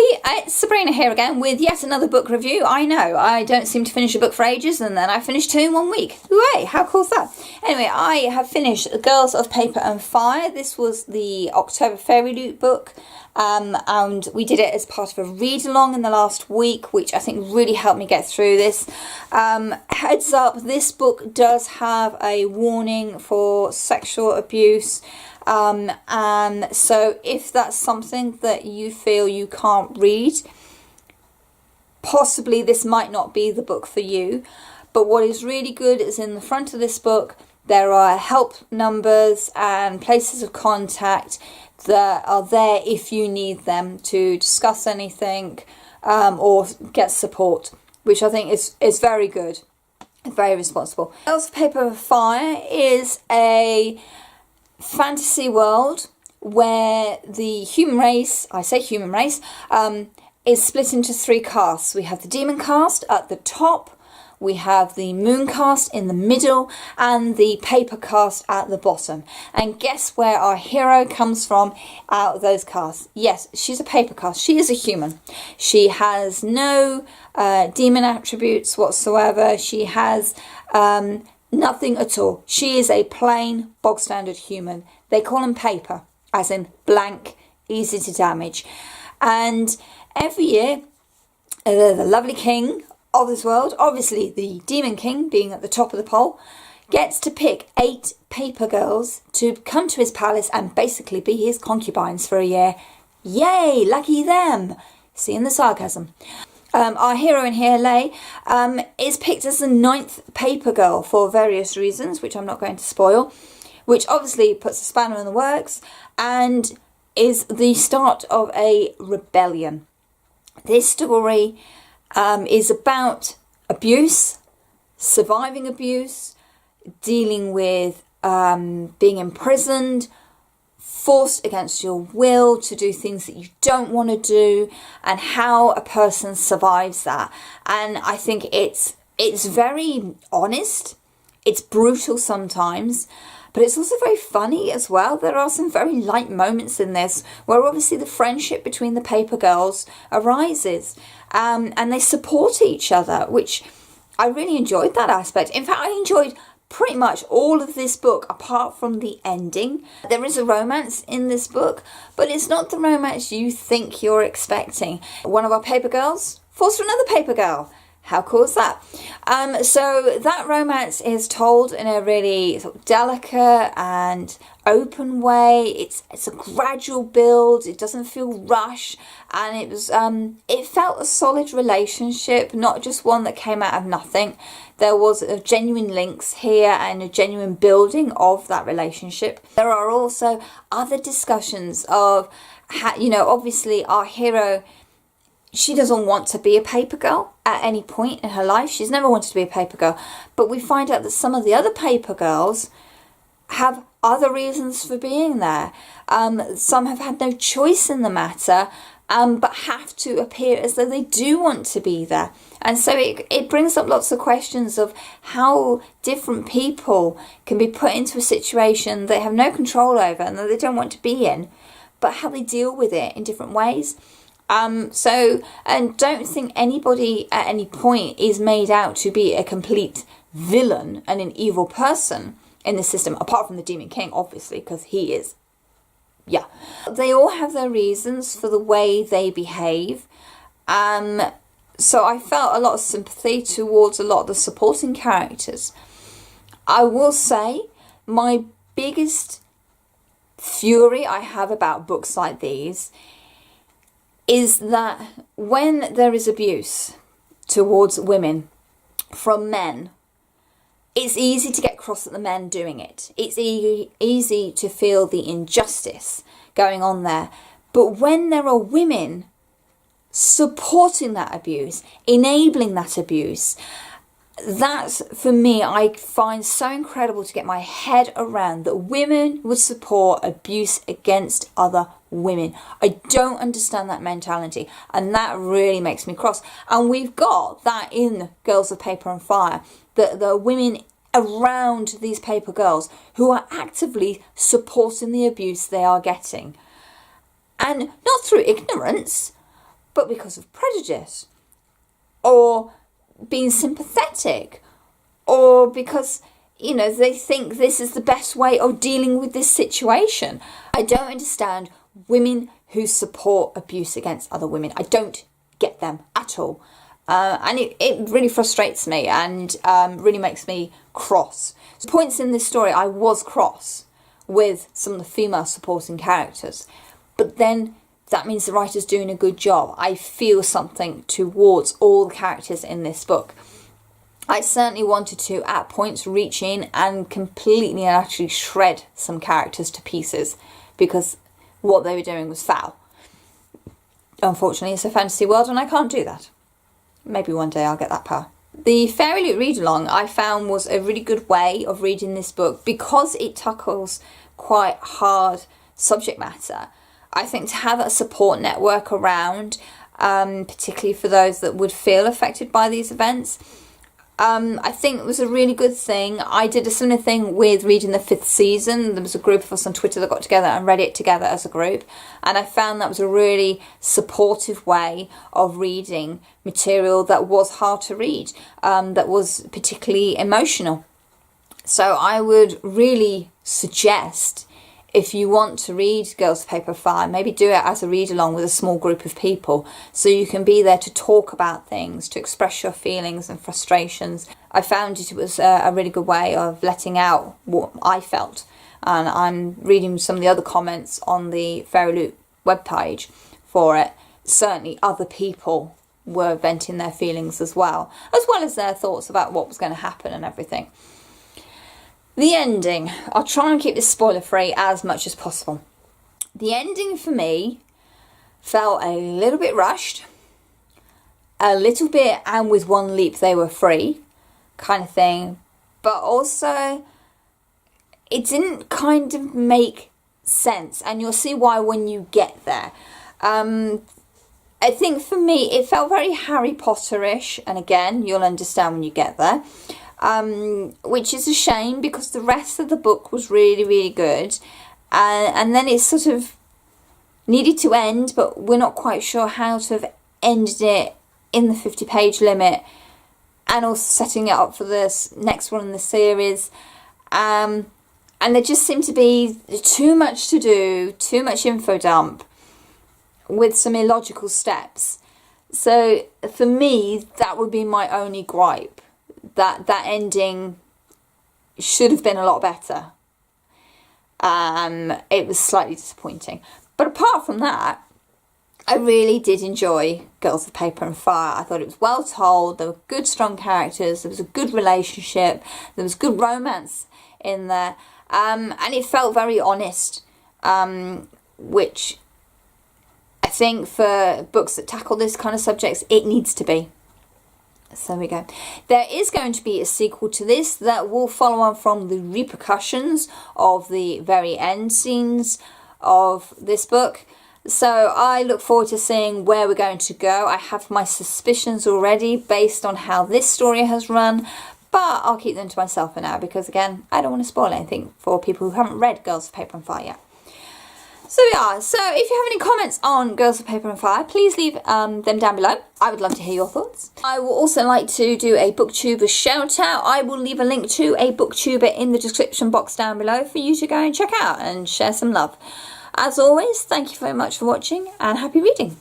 Hi, it's Sabrina here again with yet another book review. I know, I don't seem to finish a book for ages and then I finished 2 in 1 week. Hooray, how cool is that? Anyway, I have finished Girls of Paper and Fire. This was the October Fairy Loot book and we did it as part of a read-along in the last week, which I think really helped me get through this. Heads up, this book does have a warning for sexual abuse. And so if that's something that you feel you can't read, possibly this might not be the book for you. But what is really good is in the front of this book, there are help numbers and places of contact that are there if you need them to discuss anything or get support, which I think is very good and very responsible. Girls of Paper and Fire is a fantasy world where the human race, I say human race, is split into 3 castes. We have the demon caste at the top, we have the moon caste in the middle, and the paper caste at the bottom. And guess where our hero comes from out of those castes? Yes, she's a paper caste. She is a human. She has no demon attributes whatsoever. She has nothing at all. She is a plain, bog standard human. They call him paper, as in blank, easy to damage. And every year, the lovely king of this world, obviously the demon king being at the top of the poll, gets to pick 8 paper girls to come to his palace and basically be his concubines for a year. Yay, lucky them. Seeing the sarcasm. Our heroine here, Lay, is picked as the 9th paper girl for various reasons, which I'm not going to spoil, which obviously puts a spanner in the works and is the start of a rebellion. This story is about abuse, surviving abuse, dealing with being imprisoned, forced against your will to do things that you don't want to do, and how a person survives that. And I think it's very honest, it's brutal sometimes, but it's also very funny as well. There are some very light moments in this where obviously the friendship between the paper girls arises, and they support each other, which I really enjoyed that aspect. In fact, I enjoyed pretty much all of this book apart from the ending. There is a romance in this book, but it's not the romance you think you're expecting. One of our paper girls falls for another paper girl. How cool is that? So that romance is told in a really sort of delicate and open way. It's a gradual build. It doesn't feel rushed, and it felt a solid relationship, not just one that came out of nothing. There was a genuine links here and a genuine building of that relationship. There are also other discussions of how, obviously our hero, she doesn't want to be a paper girl at any point in her life. She's never wanted to be a paper girl. But we find out that some of the other paper girls have other reasons for being there. Some have had no choice in the matter, but have to appear as though they do want to be there. And so it brings up lots of questions of how different people can be put into a situation they have no control over and that they don't want to be in, but how they deal with it in different ways. And don't think anybody at any point is made out to be a complete villain and an evil person in the system, apart from the Demon King, obviously, because he is. Yeah. They all have their reasons for the way they behave. So I felt a lot of sympathy towards a lot of the supporting characters. I will say my biggest fury I have about books like these is that when there is abuse towards women from men, it's easy to get cross at the men doing it. It's easy to feel the injustice going on there. But when there are women supporting that abuse, enabling that abuse, that's, for me, I find so incredible to get my head around that women would support abuse against other women. I don't understand that mentality, and that really makes me cross. And we've got that in Girls of Paper and Fire, the women around these paper girls who are actively supporting the abuse they are getting. And not through ignorance, but because of prejudice, or being sympathetic, or because, you know, they think this is the best way of dealing with this situation. I don't understand women who support abuse against other women. I don't get them at all. And it really frustrates me and really makes me cross. So points in this story, I was cross with some of the female supporting characters. But then that means the writer's doing a good job. I feel something towards all the characters in this book. I certainly wanted to, at points, reach in and completely and actually shred some characters to pieces, because what they were doing was foul. Unfortunately, it's a fantasy world and I can't do that. Maybe one day I'll get that power. The Fairy Loot read-along I found was a really good way of reading this book, because it tackles quite hard subject matter. I think to have a support network around, particularly for those that would feel affected by these events, I think it was a really good thing. I did a similar thing with reading the 5th season. There was a group of us on Twitter that got together and read it together as a group, and I found that was a really supportive way of reading material that was hard to read, that was particularly emotional. So I would really suggest, if you want to read Girls of Paper and Fire, maybe do it as a read-along with a small group of people, so you can be there to talk about things, to express your feelings and frustrations. I found it was a really good way of letting out what I felt, and I'm reading some of the other comments on the Fairy Loot webpage for it. Certainly other people were venting their feelings as well as their thoughts about what was going to happen and everything. The ending. I'll try and keep this spoiler free as much as possible. The ending for me felt a little bit rushed, a little bit and with one leap they were free kind of thing, but also it didn't kind of make sense, and you'll see why when you get there. I think for me it felt very Harry Potter-ish, and again you'll understand when you get there. Which is a shame, because the rest of the book was really, really good. And then it sort of needed to end, but we're not quite sure how to have ended it in the 50-page limit, and also setting it up for this next one in the series. And there just seemed to be too much to do, too much info dump, with some illogical steps. So for me, that would be my only gripe. That ending should have been a lot better. It was slightly disappointing. But apart from that, I really did enjoy Girls of Paper and Fire. I thought it was well told. There were good, strong characters. There was a good relationship. There was good romance in there. And it felt very honest, which I think for books that tackle this kind of subjects, it needs to be. So there we go. There is going to be a sequel to this that will follow on from the repercussions of the very end scenes of this book. So I look forward to seeing where we're going to go. I have my suspicions already based on how this story has run, but I'll keep them to myself for now, because again, I don't want to spoil anything for people who haven't read Girls of Paper and Fire yet. So yeah, so if you have any comments on Girls of Paper and Fire, please leave them down below. I would love to hear your thoughts. I will also like to do a Booktuber shout out. I will leave a link to a Booktuber in the description box down below for you to go and check out and share some love. As always, thank you very much for watching and happy reading.